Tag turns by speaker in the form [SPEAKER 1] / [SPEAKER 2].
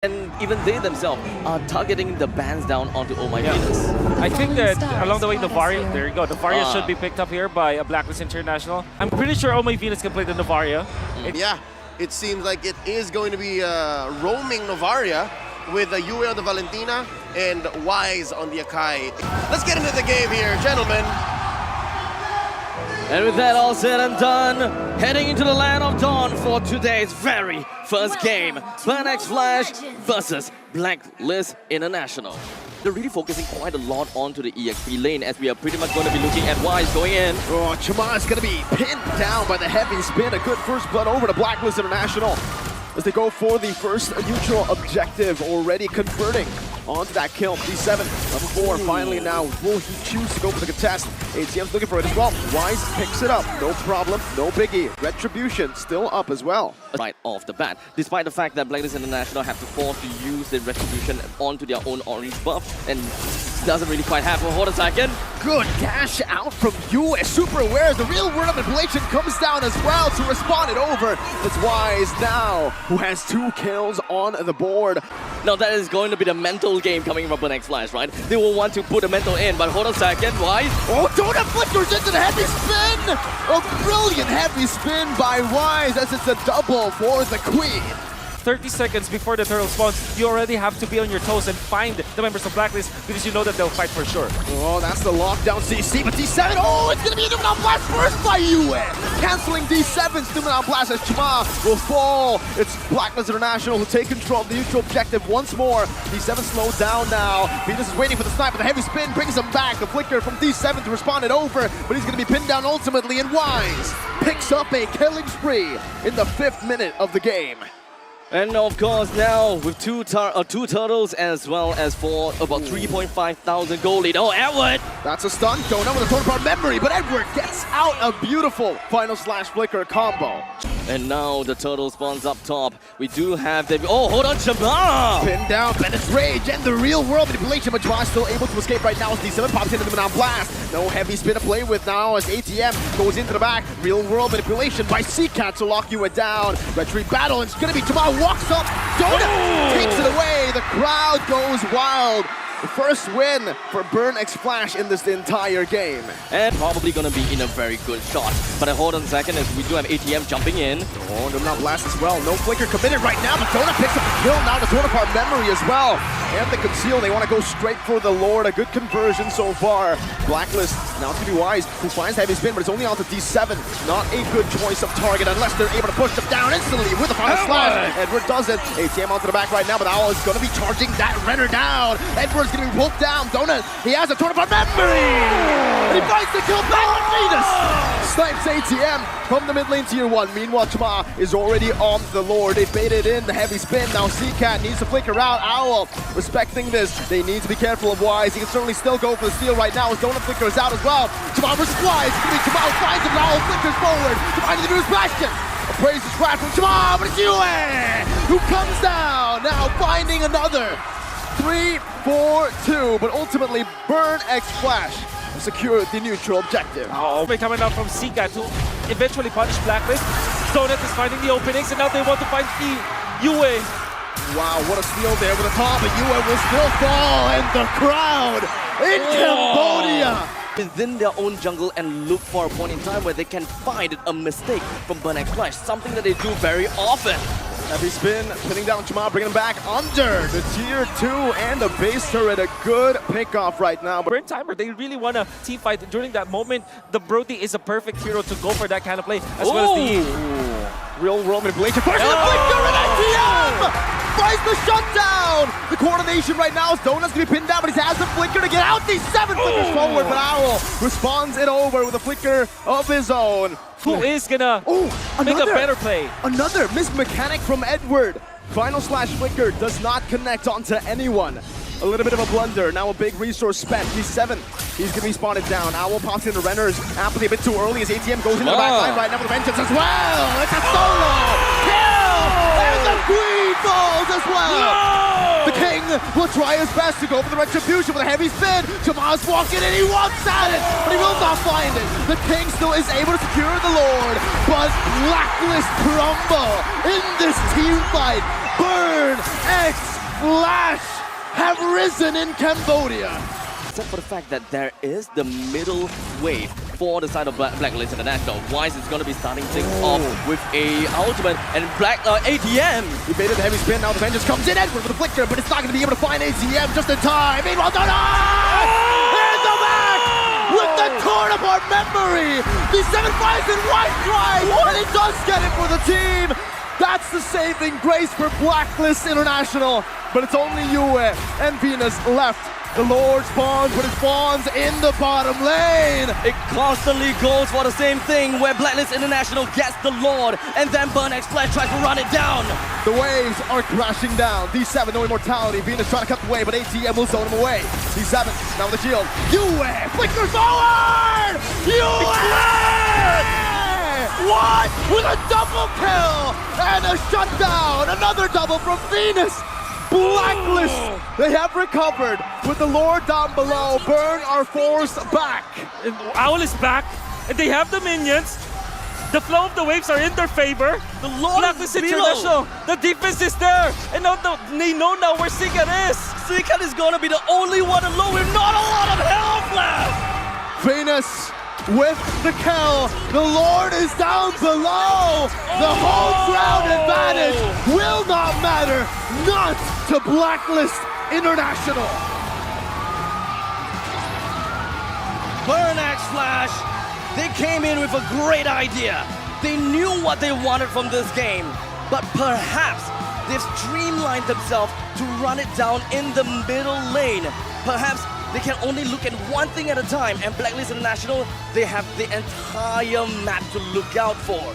[SPEAKER 1] And even they themselves are targeting the bans down onto OhMyV33NUS.
[SPEAKER 2] I think that along the way, NOVARIA, there you go, NOVARIA should be picked up here by a BLACKLIST International. I'm pretty sure OhMyV33NUS can play the NOVARIA.
[SPEAKER 3] Yeah, it seems like it is going to be roaming NOVARIA with UA on the Valentina and Wise on the Akai. Let's get into the game here, gentlemen.
[SPEAKER 1] And with that all said and done, heading into the land of dawn for today's very first game, BLACKLIST versus BLACKLIST International. They're really focusing quite a lot onto the EXP lane, as we are pretty much going to be looking at Wise going in.
[SPEAKER 4] Oh, Chama is going to be pinned down by the heavy spin. A good first blood over to BLACKLIST International as they go for the first neutral objective, already converting onto that kill. D7, level 4, finally now. Will he choose to go for the contest? ATM's looking for it as well. Wise picks it up, no problem, no biggie. Retribution still up as well.
[SPEAKER 1] Right off the bat, despite the fact that BLACKLIST International have to force to use the Retribution onto their own orange buff, and doesn't really quite happen. Hold a second.
[SPEAKER 4] Good dash out from US, super aware. The real world of manipulation comes down as well to respond it over. It's Wise now, who has 2 kills on the board.
[SPEAKER 1] Now that is going to be the mental game coming from BLACKLIST, right? They will want to put a mental in, but hold a second, Wise.
[SPEAKER 4] Oh, Donut flickers into the heavy spin! A brilliant heavy spin by Wise as it's a double for the Queen.
[SPEAKER 2] 30 seconds before the turtle spawns, you already have to be on your toes and find the members of BLACKLIST because you know that they'll fight for sure.
[SPEAKER 4] Oh, that's the lockdown CC, but D7, oh, it's gonna be a Numenal Blast first by Yue! Canceling D7's Numenal Blast as Chama will fall. It's BLACKLIST International who take control of the neutral objective once more. D7 slowed down now. Venus is waiting for the snipe, but the heavy spin brings him back. The flicker from D7 to respond it over, but he's gonna be pinned down ultimately, and Wise picks up a killing spree in the 5th minute of the game.
[SPEAKER 1] And of course now with two turtles as well as for about 3.5 thousand gold lead. Oh, Edward!
[SPEAKER 4] That's a stun. Donut with a total part memory, but Edward gets out a beautiful final slash flicker combo.
[SPEAKER 1] And now the turtle spawns up top. We do have the... Oh, hold on, Chama!
[SPEAKER 4] Pinned down, Bennett's Rage, and the real world manipulation, but Chama's still able to escape right now as D7 pops into the Numenal Blast. No heavy spin to play with now as ATM goes into the back. Real world manipulation by Seacat to lock you down. Retreat battle, and it's gonna be Chama walks up. Donut takes it away. The crowd goes wild. The first win for Burn X Flash in this entire game.
[SPEAKER 1] And probably gonna be in a very good shot. But hold on a second, as we do have ATM jumping in.
[SPEAKER 4] Oh, Numenal Blast as well. No flicker committed right now, but Donut picks up the kill now. The total part memory as well. And the conceal, they want to go straight for the Lord. A good conversion so far. BLACKLIST, now it's going to be Wise, who finds heavy spin, but it's only on to D7. Not a good choice of target unless they're able to push them down instantly with a final slash. Edward does it. ATM onto the back right now, but Owl is going to be charging that Renner down. Edward's going to be pulled down. Donut, he has a total part memory! And he finds the kill back on Venus! Snipes ATM from the mid lane tier 1. Meanwhile, Chama is already on the Lord. They baited in the heavy spin. Now Seacat needs to flicker out. Owl respecting this. They need to be careful of Wise. He can certainly still go for the steal right now as Donut flickers out as well. Chama versus Wise. It's going to be Chama finds him. Owl flickers forward. Finding the newest bastion. A praise is right from Chama, but it's Yue who comes down. Now finding another. 3-4-2, but ultimately Burn X Flash secure the neutral objective.
[SPEAKER 2] Oh, they're coming out from Seacat to eventually punish BLACKLIST. Donut is finding the openings, and now they want to find Yue.
[SPEAKER 4] Wow, what a steal there with the top, but Yue will still fall, and the crowd in Cambodia
[SPEAKER 1] within their own jungle and look for a point in time where they can find a mistake from Burn X Flash, something that they do very often.
[SPEAKER 4] Heavy spin, pinning down Chama, bringing him back under the tier 2 and the base turret. A good pick-off right now.
[SPEAKER 2] Burn Timer, they really want to team fight during that moment. The Brody is a perfect hero to go for that kind of play, as well as the
[SPEAKER 4] real world manipulation. First the flicker and ATM! Finds the shutdown! The coordination right now is Donut's gonna be pinned down, but he has the flicker to get out. These 7 flickers forward, but Owl responds it over with a flicker of his own.
[SPEAKER 2] Who is gonna make a better play?
[SPEAKER 4] Another missed mechanic from Edward. Final slash flicker does not connect onto anyone. A little bit of a blunder. Now a big resource spent. D7. He's going to be spotted down. Owl pops into Renner's aptly a bit too early as ATM goes into the back line right now with the vengeance as well. It's a solo kill! And the Queen falls as well! The King will try his best to go for the retribution with a heavy spin. Chama's walking in, he wants at it, but he will not find it. The King still is able to secure the Lord, but BLACKLIST crumble in this team fight. Burn X Flash have risen in Cambodia.
[SPEAKER 1] Except for the fact that there is the middle wave for the side of Blacklist International. Wise is going to be starting things off with a ultimate and ATM.
[SPEAKER 4] He baited the heavy spin, now the Vengeance comes in, Edward with the flicker, but it's not going to be able to find ATM just in time. Meanwhile, Donut! In the back! With the torn apart memory! The 7-5 in white drive! And it does get it for the team! That's the saving grace for Blacklist International. But it's only Yue and Venus left. The Lord spawns, but it spawns in the bottom lane.
[SPEAKER 1] It constantly goes for the same thing where Blacklist International gets the Lord and then Burnex Flash tries to run it down.
[SPEAKER 4] The waves are crashing down. D7, no immortality. Venus trying to cut the way, but ATM will zone him away. D7, now with the shield. Yue flickers forward! Yue! What? With a double kill and a shutdown. Another double from Venus. Blacklist, they have recovered. With the Lord down below, Burn are forced back.
[SPEAKER 2] Owl is back, and they have the minions. The flow of the waves are in their favor.
[SPEAKER 1] The Lord
[SPEAKER 2] Blacklist
[SPEAKER 1] is below.
[SPEAKER 2] International, the defense is there. And now they know now where Sikan is.
[SPEAKER 1] Sikan is going to be the only one alone with not a lot of health left.
[SPEAKER 4] Venus with the kill. The Lord is down below. The home ground advantage will not matter. Not to Blacklist International.
[SPEAKER 1] Burnex Flash, they came in with a great idea. They knew what they wanted from this game, but perhaps they've streamlined themselves to run it down in the middle lane. Perhaps they can only look at one thing at a time, and Blacklist International, they have the entire map to look out for.